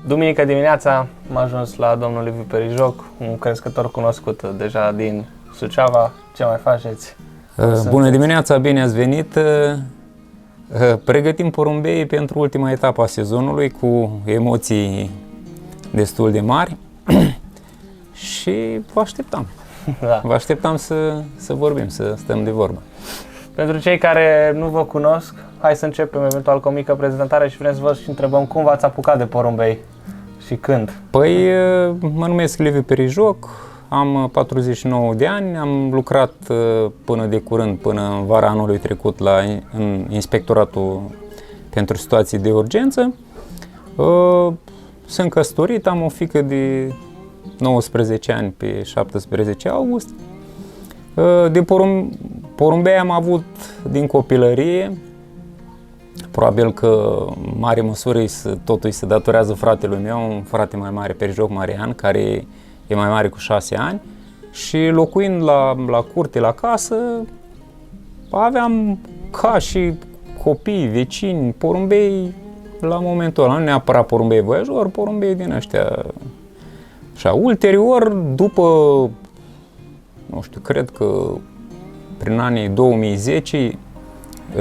Duminică dimineața am ajuns la domnul Liviu Perijoc, un crescător cunoscut deja din Suceava. Ce mai faceți? Bună dimineața, bine ați venit! Pregătim porumbei pentru ultima etapă a sezonului cu emoții destul de mari și vă așteptam. Da. Vă așteptam să vorbim, să stăm de vorbă. Pentru cei care nu vă cunosc, hai să începem eventual cu o mică prezentare și vrem să vă și întrebăm cum v-ați apucat de porumbei și când? Păi, mă numesc Liviu Perijoc, am 49 de ani, am lucrat până de curând, până în vara anului trecut în Inspectoratul pentru situații de urgență. Sunt căsătorit, am o fiică de 19 ani pe 17 august. De porumbei am avut din copilărie, probabil că în mare măsură totul se datorează fratelui meu, un frate mai mare, Perijoc Marian, care e mai mare cu 6 ani, și locuind la curte, la casă, aveam ca și copii, vecini, porumbei la momentul ăla, nu neapărat porumbei voiajori, porumbei din ăștia. Așa, ulterior, după, nu știu, cred că prin anii 2010,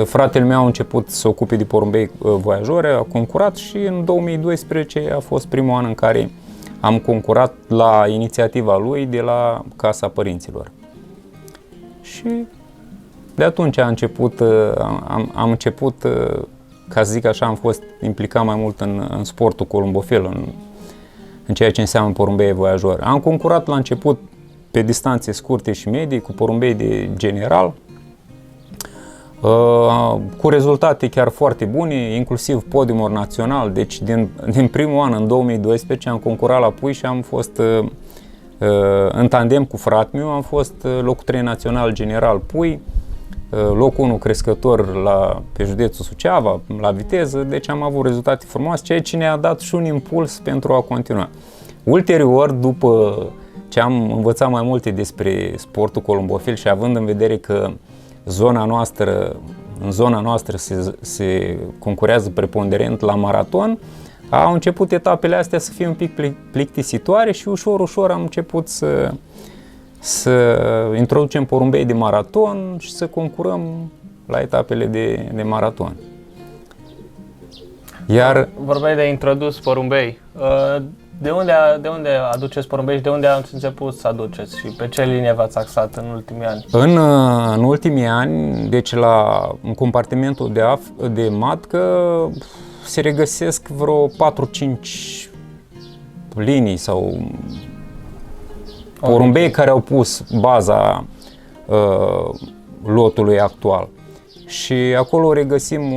fratele meu a început să se ocupe de porumbei voiajori, a concurat și în 2012 a fost primul an în care am concurat la inițiativa lui de la Casa Părinților. Și de atunci am început, ca să zic așa, am fost implicat mai mult în sportul columbofil, în ceea ce înseamnă porumbei voiajori. Am concurat la început pe distanțe scurte și medii cu porumbei de general, cu rezultate chiar foarte bune, inclusiv podiumuri național. Deci din primul an, în 2012, am concurat la pui și am fost în tandem cu fratele meu, am fost locul 3 național general pui, locul 1 crescător pe județul Suceava, la viteză, deci am avut rezultate frumoase, ceea ce ne-a dat și un impuls pentru a continua. Ulterior, după ce am învățat mai multe despre sportul columbofil și având în vedere că în zona noastră se concurează preponderent la maraton, au început etapele astea să fie un pic plictisitoare și ușor am început să introducem porumbei de maraton și să concurăm la etapele de maraton. Iar vorbeai de introdus porumbei. De unde aduceți porumbei și de unde ați început să aduceți și pe ce linie v-ați axat în ultimii ani? În ultimii ani, deci în compartimentul de matcă se regăsesc vreo 4-5 linii sau porumbei care au pus baza lotului actual. Și acolo regăsim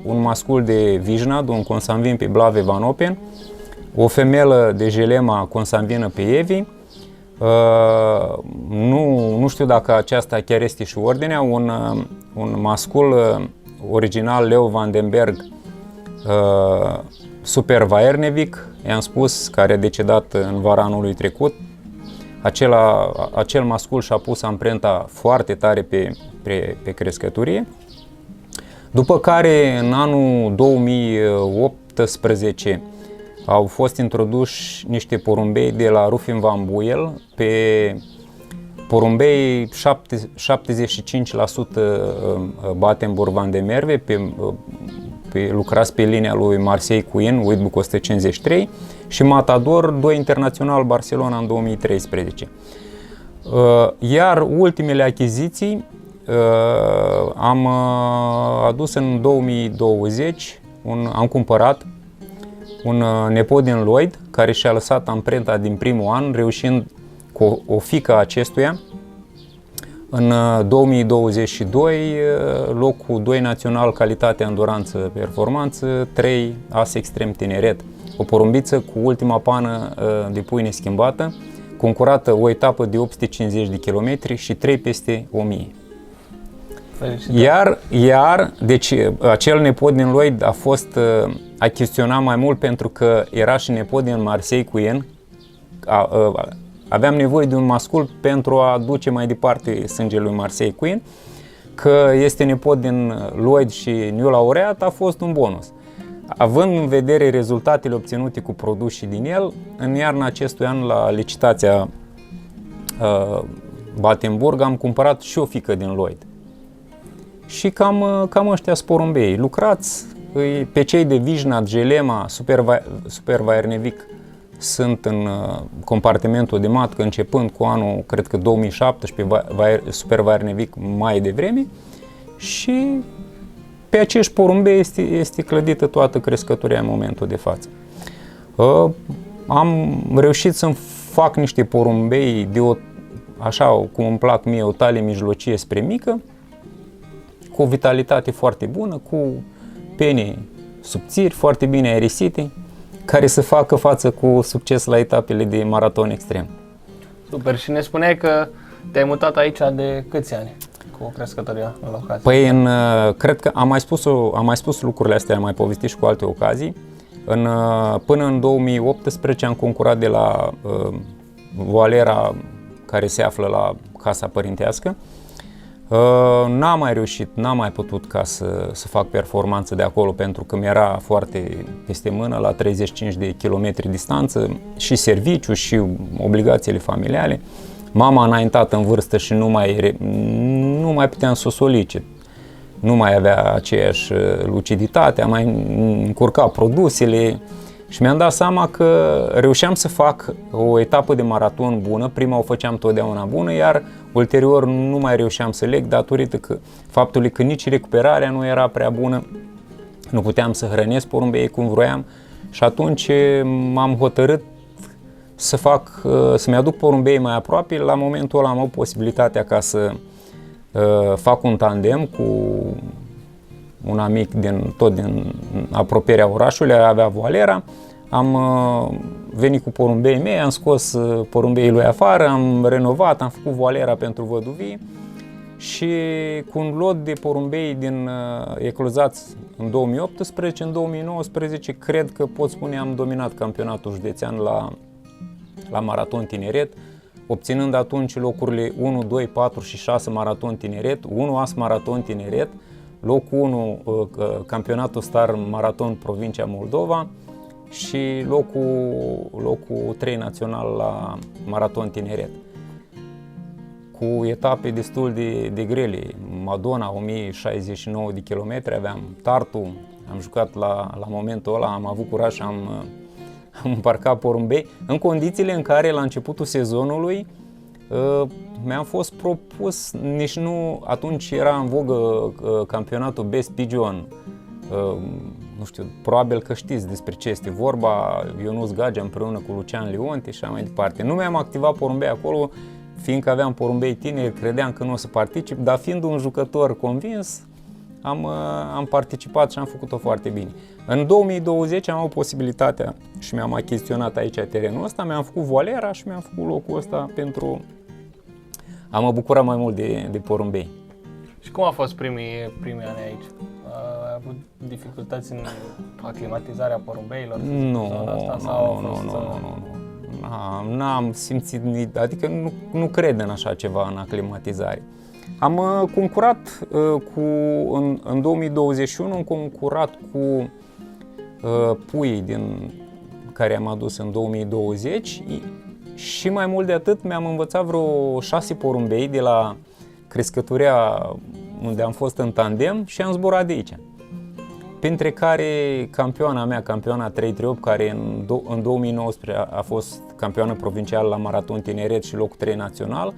un mascul de Vijnad, un consanguin pe Blave Van Open, o femelă de Jelema consanguină pe Evi. Nu știu dacă aceasta chiar este și ordinea, un mascul original Leo Vandenberg Super Vaernevic, i-am spus, care a decedat în vara anului trecut. Acel mascul și-a pus amprenta foarte tare pe crescăturie. După care, în anul 2018, au fost introduși niște porumbei de la Rufin Van Buel, pe porumbei 75% Battenburg Van de Merwe, lucrați pe linia lui Marseille Queen, Whitbook 153, și Matador 2 Internațional Barcelona în 2013. Iar ultimele achiziții am adus în 2020, am cumpărat un nepot din Lloyd care și-a lăsat amprenta din primul an, reușind cu o fiică acestuia în 2022 locul 2 național calitate, enduranță, performanță, 3 as extrem tineret. O porumbiță cu ultima pană de pui neschimbată, concurată o etapă de 850 de km și 3 peste 1000. Iar, deci, acel nepot din Lloyd a fost achiziționat mai mult pentru că era și nepot din Marseille Queen. Aveam nevoie de un mascul pentru a duce mai departe sângele lui Marseille Queen. Că este nepot din Lloyd și New Laureat a fost un bonus. având în vedere rezultatele obținute cu produsii din el, în iarna acestui an la licitația Battenburg am cumpărat și o fică din Lloyd. Și cam ăștia sunt porumbei. Lucrați pe cei de Vijnat, Gelema, Super Vaernevic sunt în compartimentul de matcă începând cu anul, cred că 2017, Super Vaernevic mai devreme, și pe acești porumbei este clădită toată crescătoria în momentul de față. Am reușit să-mi fac niște porumbei așa cum îmi plac mie, o talie mijlocie spre mică, cu o vitalitate foarte bună, cu pene subțiri, foarte bine aerisite, care să facă față cu succes la etapele de maraton extrem. Super, și ne spuneai că te-ai mutat aici de câți ani cu crescătoria în locație? Păi cred că am mai spus lucrurile astea, am mai povestit și cu alte ocazii. Până în 2018 am concurat de la Valera, care se află la casa părintească. N-am mai reușit, n-am mai putut ca să fac performanță de acolo, pentru că mi-era foarte peste mână, la 35 de kilometri distanță, și serviciu și obligațiile familiale. Mama a înaintat în vârstă și nu mai puteam să o solicit. Nu mai avea aceeași luciditate, am mai încurcat produsele și mi-am dat seama că reușeam să fac o etapă de maraton bună. Prima o făceam totdeauna bună, iar ulterior nu mai reușeam să leg datorită faptului că nici recuperarea nu era prea bună, nu puteam să hrănesc porumbei cum vroiam, și atunci m-am hotărât să-mi aduc porumbei mai aproape. La momentul ăla am avut posibilitatea ca să fac un tandem cu un amic tot din apropierea orașului, avea Valera. Am venit cu porumbei mei, am scos porumbeii lui afară, am renovat, am făcut Valera pentru văduvii și cu un lot de porumbei eclozați în 2018, în 2019 cred că pot spune am dominat campionatul județean la maraton tineret, obținând atunci locurile 1, 2, 4 și 6 maraton tineret, 1 as maraton tineret, locul 1 campionatul Star Maraton Provincia Moldova și locul 3 național la maraton tineret. Cu etape destul de grele, Madonna 1069 de kilometri, aveam Tartu, am jucat la momentul ăla, am avut curaj și am împarcat porumbei, în condițiile în care la începutul sezonului mi-am fost propus, nici nu, atunci era în vogă campionatul Best Pigeon, nu știu, probabil că știți despre ce este vorba, Ionuț Gagea împreună cu Lucian Leonte și așa mai departe. Nu mi-am activat porumbei acolo, fiindcă aveam porumbei tineri, credeam că nu o să particip, dar fiind un jucător convins, am participat și am făcut-o foarte bine. În 2020 am avut posibilitatea și mi-am achiziționat aici terenul ăsta, mi-am făcut Valera și mi-am făcut locul ăsta pentru a mă bucura mai mult de porumbei. Și cum a fost primii ani aici? Ai avut dificultăți în aclimatizarea porumbeilor? Nu. N-am simțit, adică nu cred în așa ceva, în aclimatizare. Am concurat în 2021, am concurat cu puii care am adus în 2020 și mai mult de atât mi-am învățat vreo 6 porumbei de la crescătoria unde am fost în tandem și am zburat de aici. Printre care campioana 338, care în 2019 a fost campioană provincială la maraton tineret și locul 3 național.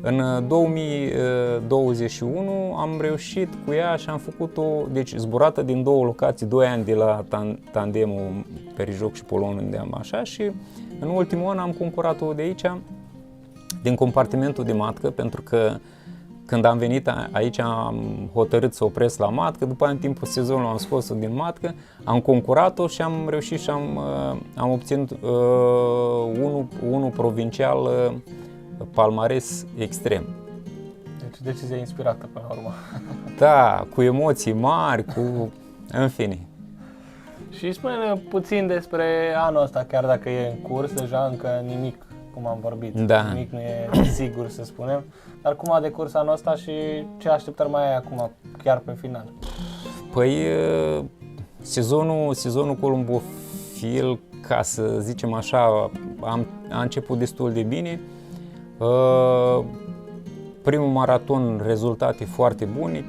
În 2021 am reușit cu ea și am făcut-o, deci zburată din 2 locații, 2 ani de la tandemul Perijoc și Polon, unde am așa, și în ultimul an am concurat-o de aici, din compartimentul de matcă, pentru că când am venit aici am hotărât să opresc la matcă, după în timpul sezonului am scos-o din matcă, am concurat-o și am reușit și am obținut unul provincial, palmares extrem. Deci decizia inspirată până la urmă. Da, cu emoții mari, în fine. Și spune-ne puțin despre anul ăsta, chiar dacă e în curs, deja încă nimic, cum am vorbit, da. Nimic nu e sigur, să spunem, dar cum a decurs anul ăsta și ce așteptări mai ai acum, chiar pe final? Păi, Sezonul columbofil, ca să zicem așa, a început destul de bine. Primul maraton, rezultate foarte bune,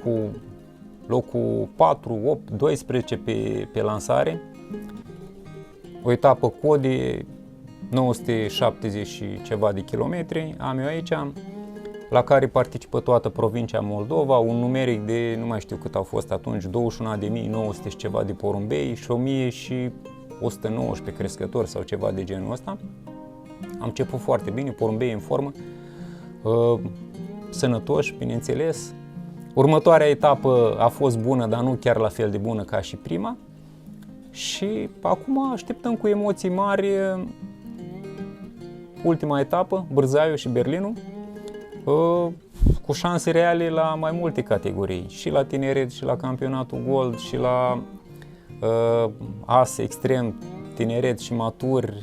cu locul 4, 8, 12 pe lansare. O etapă code, 970 și ceva de kilometri am eu aici, la care participă toată provincia Moldova, un numeric de, nu mai știu cât au fost atunci, 21.900 și ceva de porumbei și 1.119 crescători sau ceva de genul ăsta. Am început foarte bine, porumbei în formă, sănătoși, bineînțeles. Următoarea etapă a fost bună, dar nu chiar la fel de bună ca și prima. Și acum așteptăm cu emoții mari ultima etapă, Bârzaio și Berlinul, cu șanse reale la mai multe categorii, și la tineret, și la campionatul Gold, și la as extrem, tineret și matur,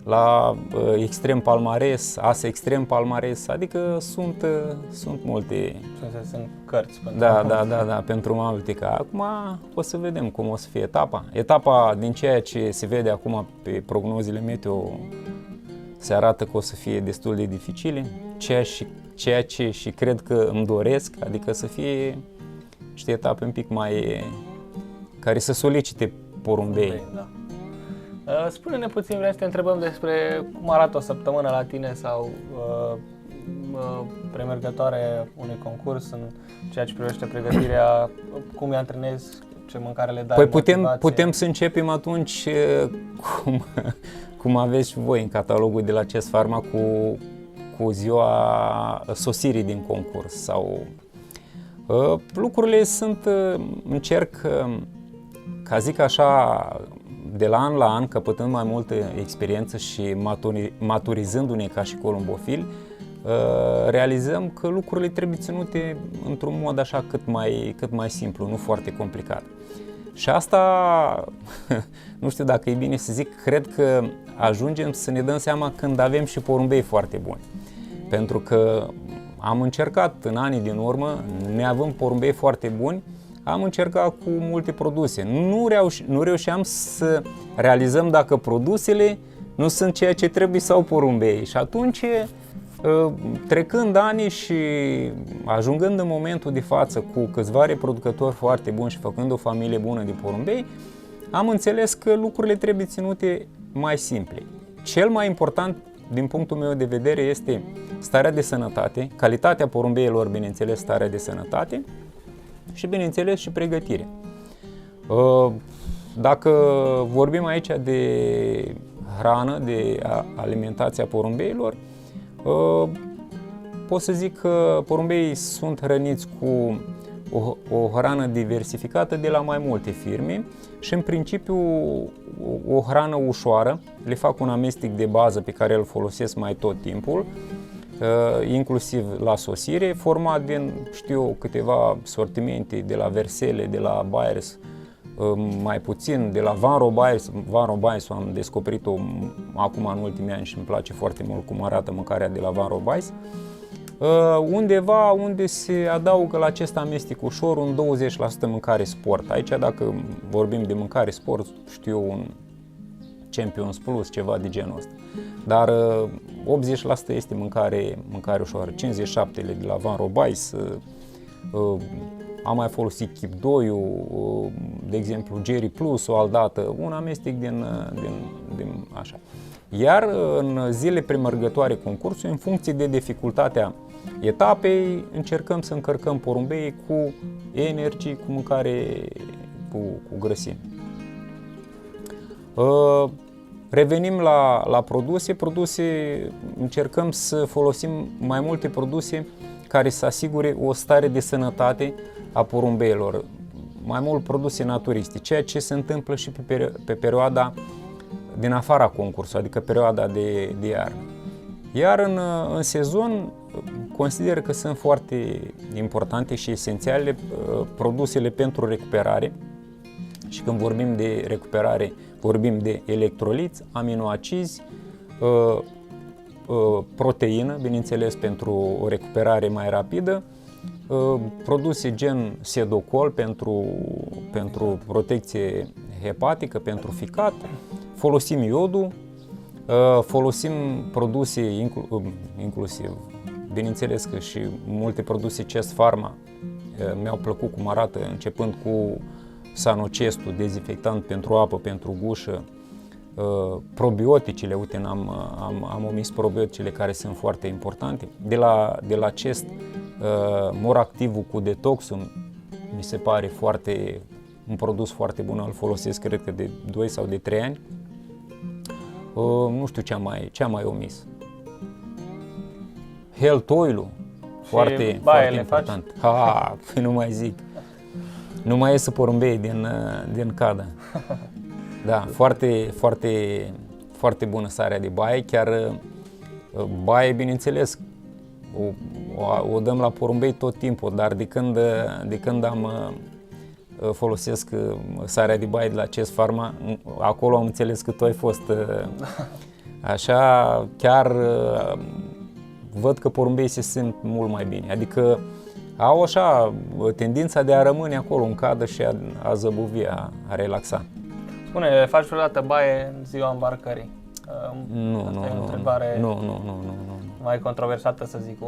la extrem palmares, as extrem palmares, adică sunt multe. Sunt cărți pentru Da, pentru Maltica. Acum o să vedem cum o să fie etapa. Etapa, din ceea ce se vede acum pe prognozele meteo, se arată că o să fie destul de dificile, ceea ce și cred că îmi doresc, adică să fie niște etape un pic mai, care să solicite porumbei. Da. Spune-ne puțin, vrem să te întrebăm despre cum arată o săptămână la tine sau premergătoare unui concurs în ceea ce privește pregătirea, cum îi antrenezi, ce mâncare le dai, Păi putem să începem atunci cum aveți și voi în catalogul de la CES Pharma cu ziua sosirii din concurs sau lucrurile sunt, încerc, ca zic așa, de la an la an, căpătând mai multă experiență și maturizându-ne ca și columbofili, realizăm că lucrurile trebuie ținute într-un mod așa cât mai simplu, nu foarte complicat. Și asta, nu știu dacă e bine să zic, cred că ajungem să ne dăm seama când avem și porumbei foarte buni. Pentru că am încercat în anii din urmă, neavând porumbei foarte buni, am încercat cu multe produse. Nu reușeam să realizăm dacă produsele nu sunt ceea ce trebuie sau porumbei. Și atunci, trecând ani și ajungând în momentul de față cu câțiva reproducători foarte buni și făcând o familie bună de porumbei, am înțeles că lucrurile trebuie ținute mai simple. Cel mai important, din punctul meu de vedere, este starea de sănătate, calitatea porumbeilor, bineînțeles, starea de sănătate și, bineînțeles, și pregătire. Dacă vorbim aici de hrană, de alimentația porumbeilor, pot să zic că porumbeii sunt hrăniți cu o hrană diversificată de la mai multe firme și, în principiu, o hrană ușoară. Le fac un amestec de bază pe care îl folosesc mai tot timpul, inclusiv la sosire, format din, câteva sortimente, de la Versele, de la Bayers, mai puțin, de la Van Robais. Van Robais am descoperit-o acum în ultimii ani și îmi place foarte mult cum arată mâncarea de la Van Robais. Undeva unde se adaugă la acest amestec ușor un 20% mâncare sport. Aici, dacă vorbim de mâncare sport, un Champions Plus, ceva de genul ăsta. Dar 80% este mâncare ușoară, 57% de la Van Robais. Am mai folosit Keep 2, de exemplu Jerry Plus o aldată, un amestec din așa. Iar în zile premergătoare concursului, în funcție de dificultatea etapei, încercăm să încărcăm porumbeii cu energie, cu mâncare, cu grăsimi. Revenim la produse, încercăm să folosim mai multe produse care să asigure o stare de sănătate a porumbeilor, mai mult produse naturiste, ceea ce se întâmplă și pe perioada din afara concursului, adică perioada de iarnă. Iar în sezon, consider că sunt foarte importante și esențiale produsele pentru recuperare. Și când vorbim de recuperare, vorbim de electroliți, aminoacizi, proteină, bineînțeles, pentru o recuperare mai rapidă, Produse gen Sedocol pentru protecție hepatică, pentru ficat, folosim iodul, folosim produse inclusiv, bineînțeles că și multe produse Chest Pharma mi-au plăcut cum arată, începând cu Sanocestul, dezinfectant pentru apă, pentru gușă, probioticele, uite, am omis probioticele care sunt foarte importante. De la Chest, Moractivul cu detoxul mi se pare un produs foarte bun, îl folosesc cred că de 2 sau de 3 ani. Nu știu ce am mai omis. Health Oil-ul, foarte important. Nu mai zic. Nu mai iese porumbei din cadă. Da, foarte bună sarea de baie, chiar baie, bineînțeles, o dăm la porumbei tot timpul, dar de când folosesc sarea de baie de la Chest Pharma, acolo am înțeles că tu ai fost așa, chiar văd că porumbeii se simt mult mai bine, adică au așa tendința de a rămâne acolo în cadă și a zăbovi, a relaxa. Spune, faci vreodată baie în ziua îmbarcării? Nu. E o întrebare Nu. mai controversată, să zic.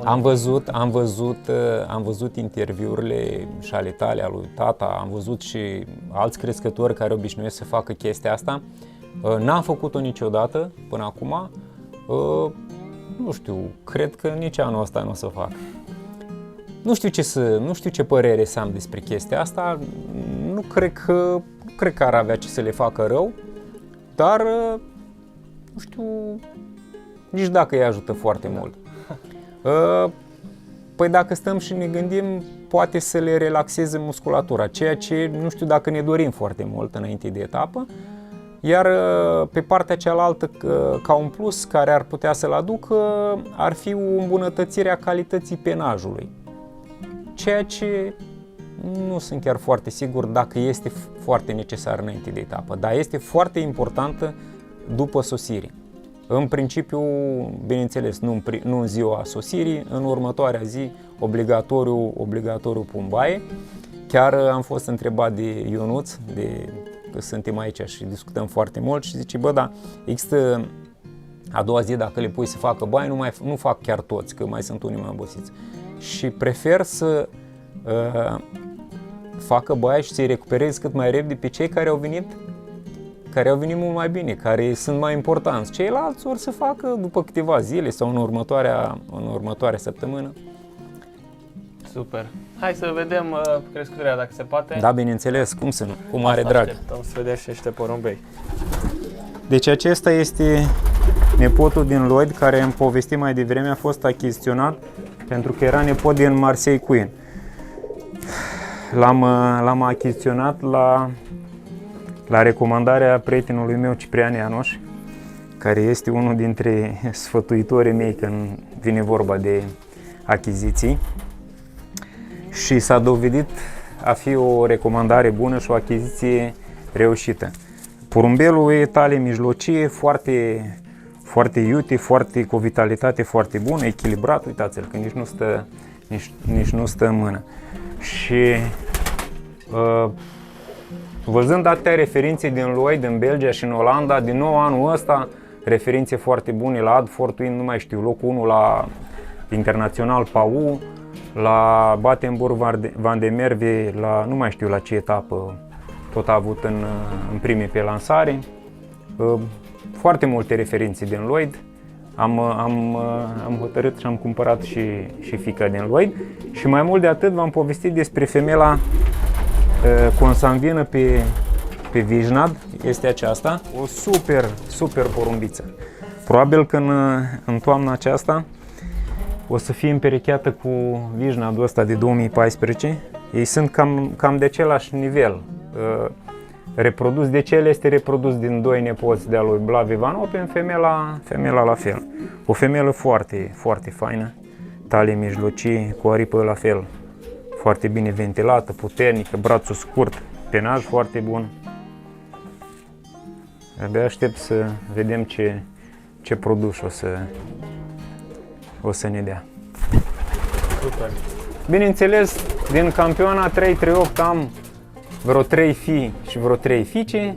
Am văzut interviurile și ale tale, al lui tata, am văzut și alți crescători care obișnuiesc să facă chestia asta. N-am făcut-o niciodată până acum. Nu știu, cred că nici anul ăsta nu o să fac. Nu știu ce părere să am despre chestia asta. Nu cred că ar avea ce să le facă rău, dar nu știu nici dacă îi ajută foarte mult. Păi dacă stăm și ne gândim, poate să le relaxeze musculatura, ceea ce nu știu dacă ne dorim foarte mult înainte de etapă. Iar pe partea cealaltă, ca un plus care ar putea să-l aducă, ar fi o îmbunătățire a calității penajului. Ceea ce nu sunt chiar foarte sigur dacă este foarte necesar înainte de etapă, dar este foarte importantă după sosire. În principiu, bineînțeles, nu în ziua sosirii, în următoarea zi, obligatoriu pun baie. Chiar am fost întrebat de Ionuț, că suntem aici și discutăm foarte mult și zice, bă, da, există a doua zi, dacă le pui să facă baie, nu fac chiar toți, că mai sunt unii mai obosiți. Și prefer să facă baie și să-i recuperez cât mai repede pe cei care au venit mult mai bine, care sunt mai importanți. Ceilalți or să facă după câteva zile sau în următoarea săptămână. Super. Hai să vedem crescătoria, dacă se poate. Da, bineînțeles, cum să nu, cu mare drag. Așteptăm să vedem și niște porumbei. Deci acesta este nepotul din Lloyd, care am povestit mai devreme, a fost achiziționat pentru că era nepot din Marseille Queen. L-am achiziționat la recomandarea prietenului meu, Ciprian Ianoș, care este unul dintre sfătuitorii mei când vine vorba de achiziții. Și s-a dovedit a fi o recomandare bună și o achiziție reușită. Porumbelul e talie mijlocie, foarte iute, cu o vitalitate foarte bună, echilibrat, uitați-l că nici nu stă în mână. Și văzând atâtea referințe din Lloyd, în Belgia și în Olanda, din nou anul ăsta, referințe foarte bune la Adfort, nu mai știu, locul 1 la internațional PAU, la Battenburg-Van de Merwe, nu mai știu la ce etapă, tot a avut în prime pe lansare. Foarte multe referințe din Lloyd. Am hotărât și am cumpărat și fica din Lloyd. Și mai mult de atât v-am povestit despre femela consanguină pe Vijnad, este aceasta, o super porumbiță. Probabil că în toamna aceasta o să fie împerecheată cu Vijnadul ăsta de 2014. Ei sunt cam de același nivel. Reprodus, de ce el este reprodus din doi nepoți de-a lui Blav Ivan Open, femela la fel. O femelă foarte faină, talie mijlocii, cu aripă la fel, foarte bine ventilată, puternică, brațul scurt, penaj foarte bun. Abia aștept să vedem ce produs o să ne dea. Super. Bineînțeles, din campioana 338 am vreo 3 fii și vreo 3 fiice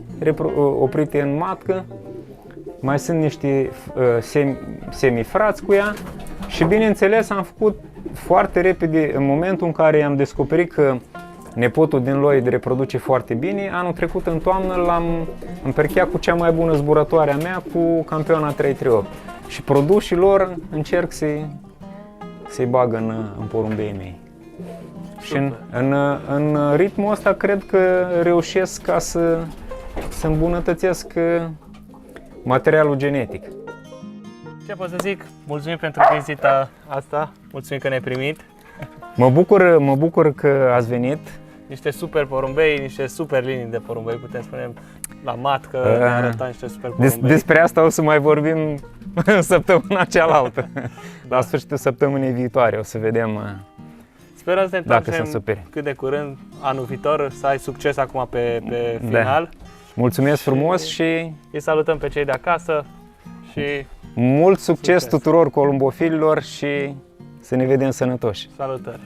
oprite în matcă. Mai sunt niște semifrați cu ea și bineînțeles am făcut foarte repede, în momentul în care am descoperit că nepotul din Lloyd reproduce foarte bine, anul trecut în toamnă l-am împercheat cu cea mai bună zburătoare a mea cu campioana 338 și produsii lor încerc să-i bag în porumbeii mei. Și în ritmul ăsta cred că reușesc ca să îmbunătățesc materialul genetic. Ce pot să zic? Mulțumim pentru vizita asta, mulțumim că ne-ai primit. Mă bucur că ați venit. Niște super porumbei, niște super linii de porumbei, putem spune la matcă, ne arăta niște super porumbei. Despre asta o să mai vorbim în săptămâna cealaltă, la sfârșitul săptămânii viitoare, o să vedem. Sperăm să ne întoarcem cât cât de curând, anul viitor, să ai succes acum pe final. Da. Mulțumesc frumos și îi salutăm pe cei de acasă și mult succes tuturor columbofililor și să ne vedem sănătoși. Salutări!